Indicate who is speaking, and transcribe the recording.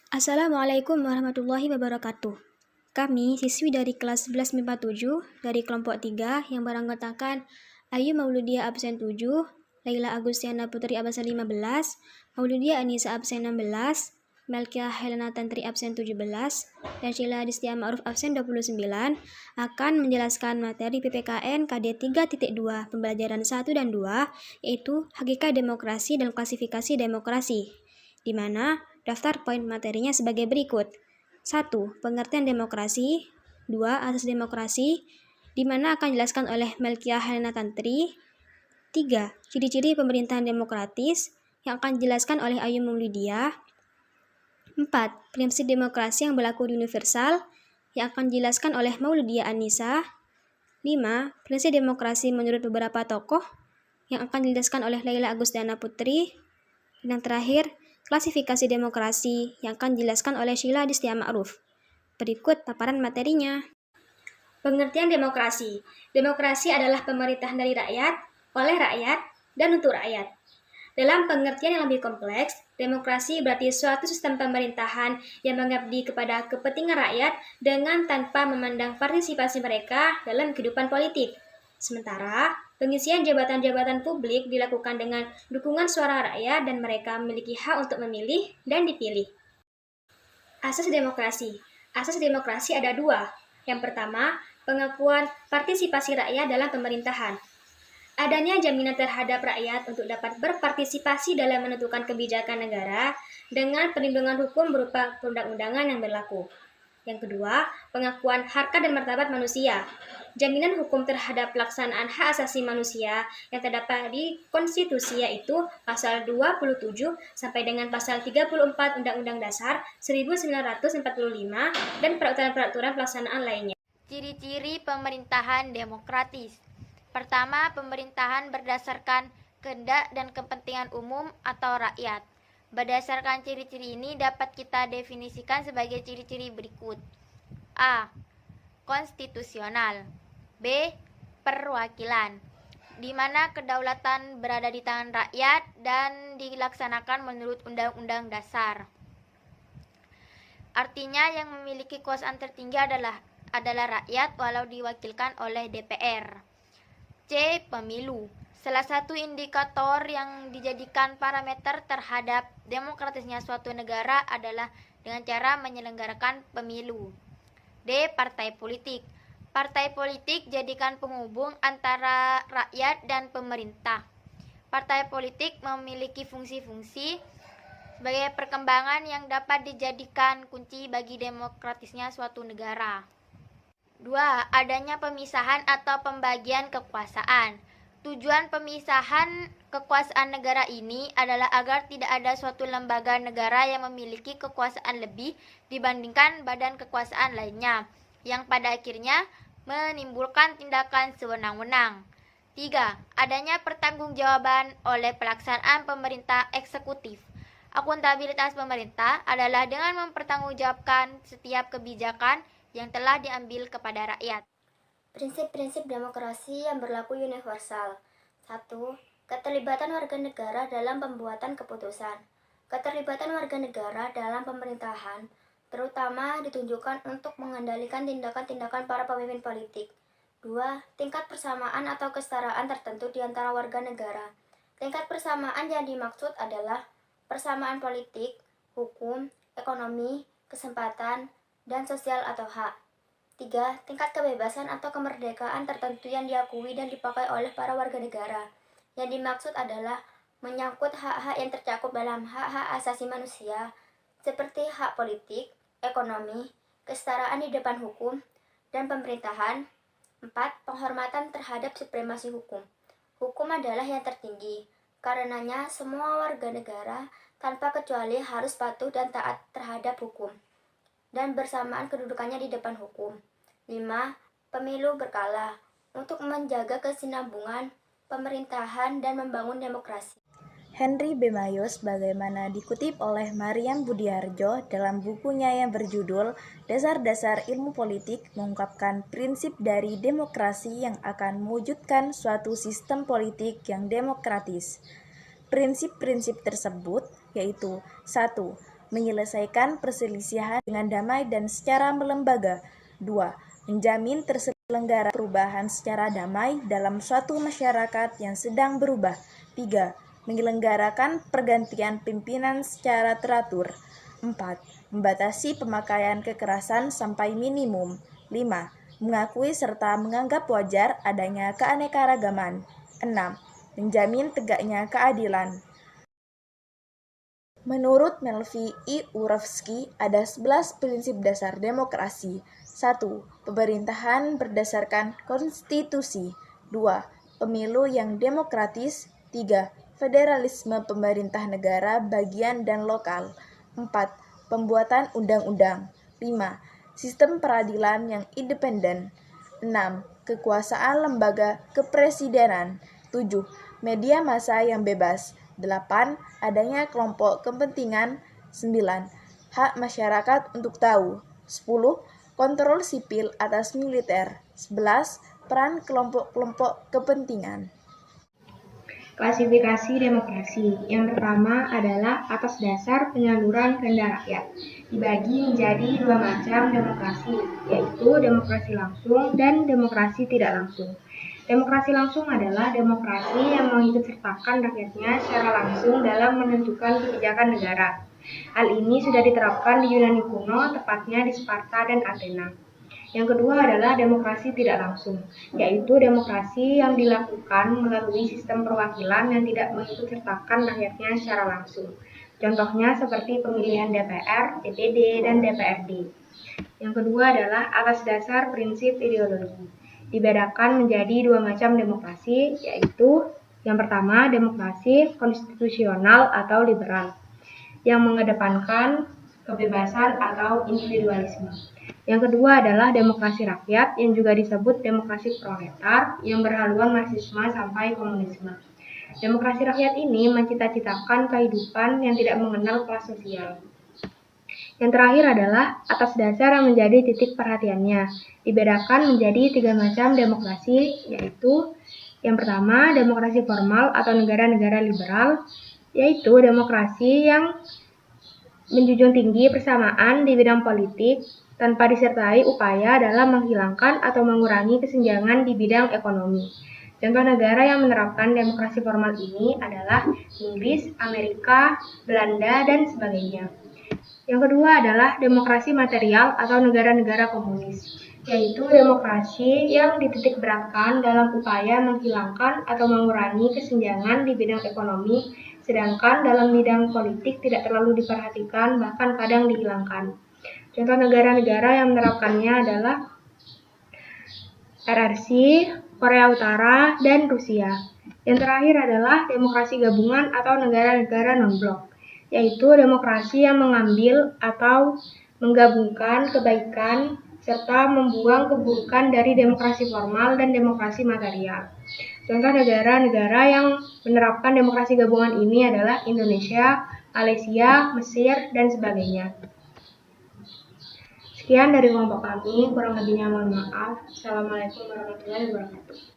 Speaker 1: Assalamualaikum warahmatullahi wabarakatuh. Kami, siswi dari kelas 11 MIPA 7 dari kelompok 3 yang beranggotakan Ayu Mauludia absen 7, Laila Agustiana Putri absen 15, Mauludia Anissa absen 16, Melkia Helena Tantri absen 17, dan Sheila Adistia Ma'ruf absen 29 akan menjelaskan materi PPKN KD 3.2 pembelajaran 1 dan 2, yaitu Hakikat Demokrasi dan Klasifikasi Demokrasi, di mana daftar poin materinya sebagai berikut. 1. Pengertian demokrasi. 2. Asas demokrasi, di mana akan dijelaskan oleh Melkia Helena Tantri. 3. Ciri-ciri pemerintahan demokratis, yang akan dijelaskan oleh Ayu Mauludia. 4. Prinsip demokrasi yang berlaku universal, yang akan dijelaskan oleh Mauludia Anissa. 5. Prinsip demokrasi menurut beberapa tokoh, yang akan dijelaskan oleh Laila Agustiana Putri. Dan yang terakhir, klasifikasi demokrasi yang akan dijelaskan oleh Sheila Adistia Ma'ruf. Berikut paparan materinya. Pengertian demokrasi. Demokrasi adalah pemerintahan dari rakyat, oleh rakyat, dan untuk rakyat. Dalam pengertian yang lebih kompleks, demokrasi berarti suatu sistem pemerintahan yang mengabdi kepada kepentingan rakyat dengan tanpa memandang partisipasi mereka dalam kehidupan politik. Sementara, pengisian jabatan-jabatan publik dilakukan dengan dukungan suara rakyat dan mereka memiliki hak untuk memilih dan dipilih. Asas demokrasi. Asas demokrasi ada dua. Yang pertama, pengakuan partisipasi rakyat dalam pemerintahan. Adanya jaminan terhadap rakyat untuk dapat berpartisipasi dalam menentukan kebijakan negara dengan perlindungan hukum berupa perundang-undangan yang berlaku. Yang kedua, pengakuan harkat dan martabat manusia. Jaminan hukum terhadap pelaksanaan hak asasi manusia yang terdapat di konstitusi yaitu pasal 27 sampai dengan pasal 34 Undang-Undang Dasar 1945 dan peraturan-peraturan pelaksanaan lainnya.
Speaker 2: Ciri-ciri pemerintahan demokratis. Pertama, pemerintahan berdasarkan kehendak dan kepentingan umum atau rakyat. Berdasarkan ciri-ciri ini dapat kita definisikan sebagai ciri-ciri berikut. A. Konstitusional. B. Perwakilan, di mana kedaulatan berada di tangan rakyat dan dilaksanakan menurut Undang-Undang Dasar. Artinya yang memiliki kekuasaan tertinggi adalah rakyat walau diwakilkan oleh DPR. C. Pemilu. Salah satu indikator yang dijadikan parameter terhadap demokratisnya suatu negara adalah dengan cara menyelenggarakan pemilu. D. Partai politik. Partai politik jadikan penghubung antara rakyat dan pemerintah. Partai politik memiliki fungsi-fungsi sebagai perkembangan yang dapat dijadikan kunci bagi demokratisnya suatu negara. 2. Adanya pemisahan atau pembagian kekuasaan. Tujuan pemisahan kekuasaan negara ini adalah agar tidak ada suatu lembaga negara yang memiliki kekuasaan lebih dibandingkan badan kekuasaan lainnya, yang pada akhirnya menimbulkan tindakan sewenang-wenang. 3. Adanya pertanggungjawaban oleh pelaksanaan pemerintah eksekutif. Akuntabilitas pemerintah adalah dengan mempertanggungjawabkan setiap kebijakan yang telah diambil kepada rakyat.
Speaker 3: Prinsip-prinsip demokrasi yang berlaku universal. 1. Keterlibatan warga negara dalam pembuatan keputusan. Keterlibatan warga negara dalam pemerintahan terutama ditunjukkan untuk mengendalikan tindakan-tindakan para pemimpin politik. 2. Tingkat persamaan atau kesetaraan tertentu di antara warga negara. Tingkat persamaan yang dimaksud adalah persamaan politik, hukum, ekonomi, kesempatan, dan sosial atau hak. 3. Tingkat kebebasan atau kemerdekaan tertentu yang diakui dan dipakai oleh para warga negara. Yang dimaksud adalah menyangkut hak-hak yang tercakup dalam hak-hak asasi manusia, seperti hak politik, ekonomi, kesetaraan di depan hukum, dan pemerintahan. 4. Penghormatan terhadap supremasi hukum. Hukum adalah yang tertinggi, karenanya semua warga negara tanpa kecuali harus patuh dan taat terhadap hukum dan bersamaan kedudukannya di depan hukum. 5. Pemilu berkala untuk menjaga kesinambungan pemerintahan dan membangun demokrasi.
Speaker 4: Henry B. Mayos, bagaimana dikutip oleh Mariam Budiarjo dalam bukunya yang berjudul Dasar-Dasar Ilmu Politik, mengungkapkan prinsip dari demokrasi yang akan mewujudkan suatu sistem politik yang demokratis. Prinsip-prinsip tersebut yaitu 1. menyelesaikan perselisihan dengan damai dan secara melembaga. 2. Menjamin terselenggara perubahan secara damai dalam suatu masyarakat yang sedang berubah. 3. Menyelenggarakan pergantian pimpinan secara teratur. 4. Membatasi pemakaian kekerasan sampai minimum. 5. Mengakui serta menganggap wajar adanya keanekaragaman. 6. Menjamin tegaknya keadilan. Menurut Melvin I. Urofsky, ada 11 prinsip dasar demokrasi. 1. Pemerintahan berdasarkan konstitusi. 2. Pemilu yang demokratis. 3. Federalisme pemerintah negara bagian dan lokal. 4. Pembuatan undang-undang. 5. Sistem peradilan yang independen. 6. Kekuasaan lembaga kepresidenan. 7. Media massa yang bebas. 8. Adanya kelompok kepentingan. 9. Hak masyarakat untuk tahu. 10. Kontrol sipil atas militer. 11. Peran kelompok-kelompok kepentingan.
Speaker 5: Klasifikasi demokrasi. Yang pertama adalah atas dasar penyaluran kehendak rakyat. Dibagi menjadi dua macam demokrasi, yaitu demokrasi langsung dan demokrasi tidak langsung. Demokrasi langsung adalah demokrasi yang mengikutsertakan rakyatnya secara langsung dalam menentukan kebijakan negara. Hal ini sudah diterapkan di Yunani kuno, tepatnya di Sparta dan Athena. Yang kedua adalah demokrasi tidak langsung, yaitu demokrasi yang dilakukan melalui sistem perwakilan yang tidak mengikutsertakan rakyatnya secara langsung. Contohnya seperti pemilihan DPR, DPD, dan DPRD. Yang kedua adalah atas dasar prinsip ideologi. Dibedakan menjadi dua macam demokrasi, yaitu yang pertama demokrasi konstitusional atau liberal, yang mengedepankan kebebasan atau individualisme. Yang kedua adalah demokrasi rakyat yang juga disebut demokrasi proletar yang berhaluan marxisme sampai komunisme. Demokrasi rakyat ini mencita-citakan kehidupan yang tidak mengenal kelas sosial. Yang terakhir adalah atas dasar yang menjadi titik perhatiannya. Dibedakan menjadi tiga macam demokrasi, yaitu yang pertama demokrasi formal atau negara-negara liberal, yaitu demokrasi yang menjunjung tinggi persamaan di bidang politik tanpa disertai upaya dalam menghilangkan atau mengurangi kesenjangan di bidang ekonomi. Contoh negara yang menerapkan demokrasi formal ini adalah Inggris, Amerika, Belanda, dan sebagainya. Yang kedua adalah demokrasi material atau negara-negara komunis, yaitu demokrasi yang dititikberatkan dalam upaya menghilangkan atau mengurangi kesenjangan di bidang ekonomi, sedangkan dalam bidang politik tidak terlalu diperhatikan, bahkan kadang dihilangkan. Contoh negara-negara yang menerapkannya adalah RRC, Korea Utara, dan Rusia. Yang terakhir adalah demokrasi gabungan atau negara-negara non-blok, yaitu demokrasi yang mengambil atau menggabungkan kebaikan serta membuang keburukan dari demokrasi formal dan demokrasi material. Contoh negara-negara yang menerapkan demokrasi gabungan ini adalah Indonesia, Malaysia, Mesir, dan sebagainya. Sekian dari kelompok kami, kurang lebihnya mohon maaf. Assalamualaikum warahmatullahi wabarakatuh.